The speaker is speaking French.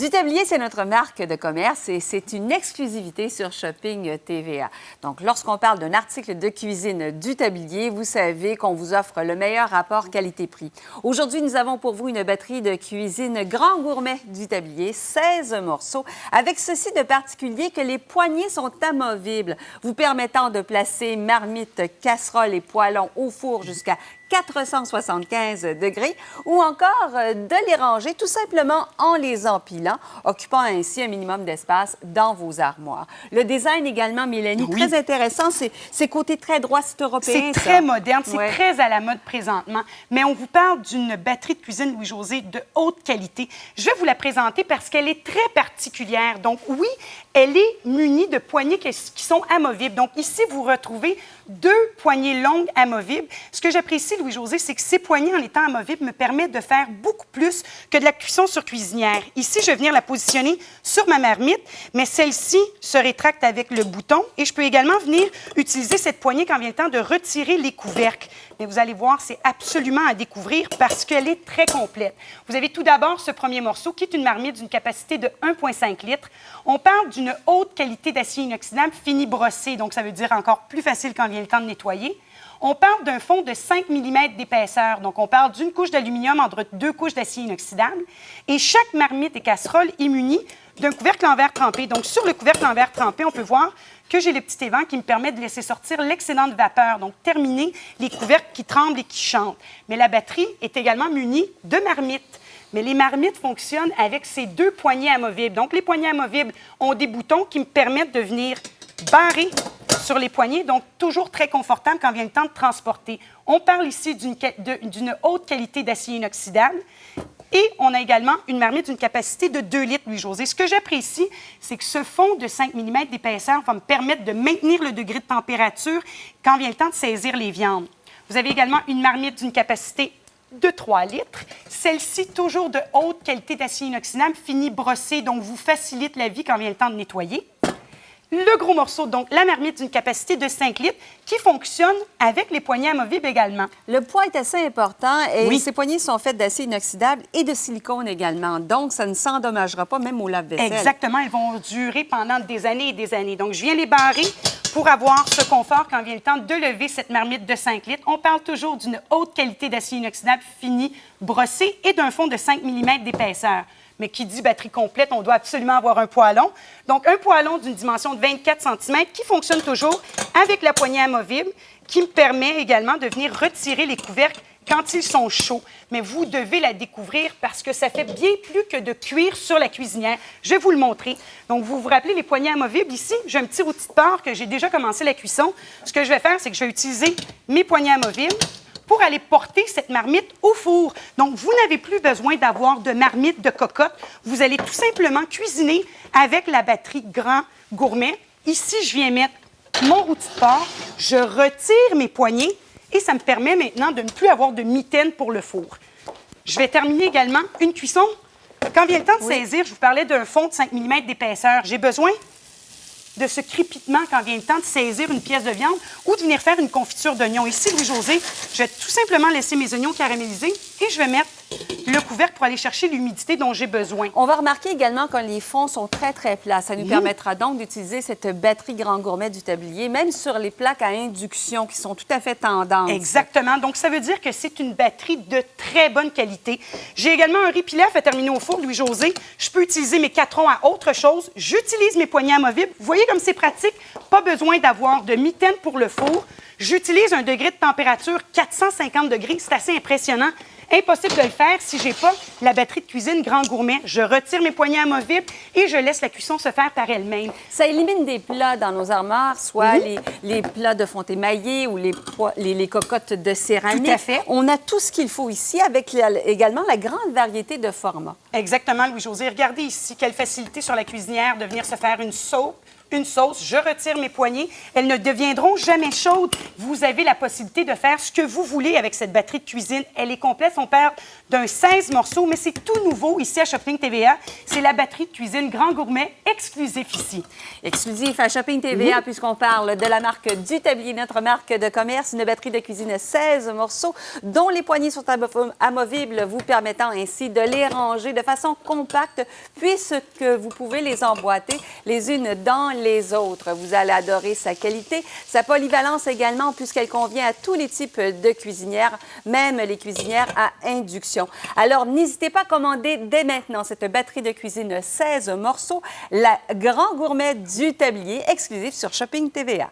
Du tablier, c'est notre marque de commerce et c'est une exclusivité sur Shopping TVA. Donc, lorsqu'on parle d'un article de cuisine du tablier, vous savez qu'on vous offre le meilleur rapport qualité-prix. Aujourd'hui, nous avons pour vous une batterie de cuisine grand gourmet du tablier, 16 morceaux, avec ceci de particulier que les poignées sont amovibles, vous permettant de placer marmites, casseroles et poêlons au four jusqu'à 475 degrés ou encore de les ranger tout simplement en les empilant, occupant ainsi un minimum d'espace dans vos armoires. Le design également, Mélanie, très intéressant. C'est côté très droit, c'est européen. C'est très moderne, c'est très à la mode présentement. Mais on vous parle d'une batterie de cuisine Louis-José de haute qualité. Je vais vous la présenter parce qu'elle est très particulière. Donc oui, elle est munie de poignées qui sont amovibles. Donc ici, vous retrouvez 2 poignées longues amovibles. Ce que j'apprécie, Louis-José, c'est que ces poignées, en étant amovibles, me permettent de faire beaucoup plus que de la cuisson sur cuisinière. Ici, je vais venir la positionner sur ma marmite, mais celle-ci se rétracte avec le bouton et je peux également venir utiliser cette poignée quand vient le temps de retirer les couvercles. Mais vous allez voir, c'est absolument à découvrir parce qu'elle est très complète. Vous avez tout d'abord ce premier morceau qui est une marmite d'une capacité de 1,5 litres. On parle d'une haute qualité d'acier inoxydable fini brossé, donc ça veut dire encore plus facile quand vient le temps de nettoyer. On parle d'un fond de 5 mm d'épaisseur, donc on parle d'une couche d'aluminium entre 2 couches d'acier inoxydable. Et chaque marmite et casserole est munie d'un couvercle en verre trempé. Donc sur le couvercle en verre trempé, on peut voir que j'ai le petit évent qui me permet de laisser sortir l'excédent de vapeur, donc terminer les couvercles qui tremblent et qui chantent. Mais la batterie est également munie de marmites. Mais les marmites fonctionnent avec ces 2 poignées amovibles. Donc les poignées amovibles ont des boutons qui me permettent de venir barrer sur les poignées, donc toujours très confortable quand vient le temps de transporter. On parle ici d'une haute qualité d'acier inoxydable. Et on a également une marmite d'une capacité de 2 litres, Louis-José. Ce que j'apprécie, c'est que ce fond de 5 mm d'épaisseur va me permettre de maintenir le degré de température quand vient le temps de saisir les viandes. Vous avez également une marmite d'une capacité de 3 litres. Celle-ci, toujours de haute qualité d'acier inoxydable, fini brossé, donc vous facilite la vie quand vient le temps de nettoyer. Le gros morceau, donc la marmite d'une capacité de 5 litres qui fonctionne avec les poignées amovibles également. Le poids est assez important et ces poignées sont faites d'acier inoxydable et de silicone également. Donc, ça ne s'endommagera pas même au lave-vaisselle. Exactement. Elles vont durer pendant des années et des années. Donc, je viens les barrer pour avoir ce confort quand vient le temps de lever cette marmite de 5 litres. On parle toujours d'une haute qualité d'acier inoxydable fini, brossé et d'un fond de 5 mm d'épaisseur. Mais qui dit batterie complète, on doit absolument avoir un poêlon. Donc, un poêlon d'une dimension de 24 cm qui fonctionne toujours avec la poignée amovible, qui me permet également de venir retirer les couvercles quand ils sont chauds. Mais vous devez la découvrir parce que ça fait bien plus que de cuire sur la cuisinière. Je vais vous le montrer. Donc, vous vous rappelez les poignées amovibles ici? J'ai un petit outil de porc que j'ai déjà commencé la cuisson. Ce que je vais faire, c'est que je vais utiliser mes poignées amovibles pour aller porter cette marmite au four. Donc, vous n'avez plus besoin d'avoir de marmite de cocotte. Vous allez tout simplement cuisiner avec la batterie Grand Gourmet. Ici, je viens mettre mon outil de porc. Je retire mes poignées et ça me permet maintenant de ne plus avoir de mitaine pour le four. Je vais terminer également une cuisson. Quand vient le temps de saisir, je vous parlais d'un fond de 5 mm d'épaisseur. J'ai besoin de ce crépitement quand vient le temps de saisir une pièce de viande ou de venir faire une confiture d'oignons. Ici, Louis-José, je vais tout simplement laisser mes oignons caraméliser et je vais mettre le couvercle pour aller chercher l'humidité dont j'ai besoin. On va remarquer également que les fonds sont très, très plats. Ça nous permettra donc d'utiliser cette batterie Grand Gourmet du tablier, même sur les plaques à induction qui sont tout à fait tendances. Exactement. Donc, ça veut dire que c'est une batterie de très bonne qualité. J'ai également un riz pilaf à terminer au four, Louis-José. Je peux utiliser mes 4 ronds à autre chose. J'utilise mes poignées amovibles. Vous voyez comme c'est pratique? Pas besoin d'avoir de mitaine pour le four. J'utilise un degré de température 450 degrés. C'est assez impressionnant. Impossible de le faire si je n'ai pas la batterie de cuisine Grand Gourmet. Je retire mes poignées amovibles et je laisse la cuisson se faire par elle-même. Ça élimine des plats dans nos armoires, soit les plats de fonte émaillée ou les cocottes de céramique. Tout à fait. On a tout ce qu'il faut ici avec également la grande variété de formats. Exactement, Louis-José. Regardez ici, quelle facilité sur la cuisinière de venir se faire une soupe, une sauce, je retire mes poignées. Elles ne deviendront jamais chaudes. Vous avez la possibilité de faire ce que vous voulez avec cette batterie de cuisine. Elle est complète. On parle d'un 16 morceaux, mais c'est tout nouveau ici à Shopping TVA. C'est la batterie de cuisine Grand Gourmet exclusif ici. Exclusif à Shopping TVA, puisqu'on parle de la marque du tablier, notre marque de commerce, une batterie de cuisine 16 morceaux dont les poignées sont amovibles, vous permettant ainsi de les ranger de façon compacte, puisque vous pouvez les emboîter les unes dans les autres. Vous allez adorer sa qualité, sa polyvalence également, puisqu'elle convient à tous les types de cuisinières, même les cuisinières à induction. Alors, n'hésitez pas à commander dès maintenant cette batterie de cuisine 16 morceaux, la Grand Gourmet du tablier, exclusif sur Shopping TVA.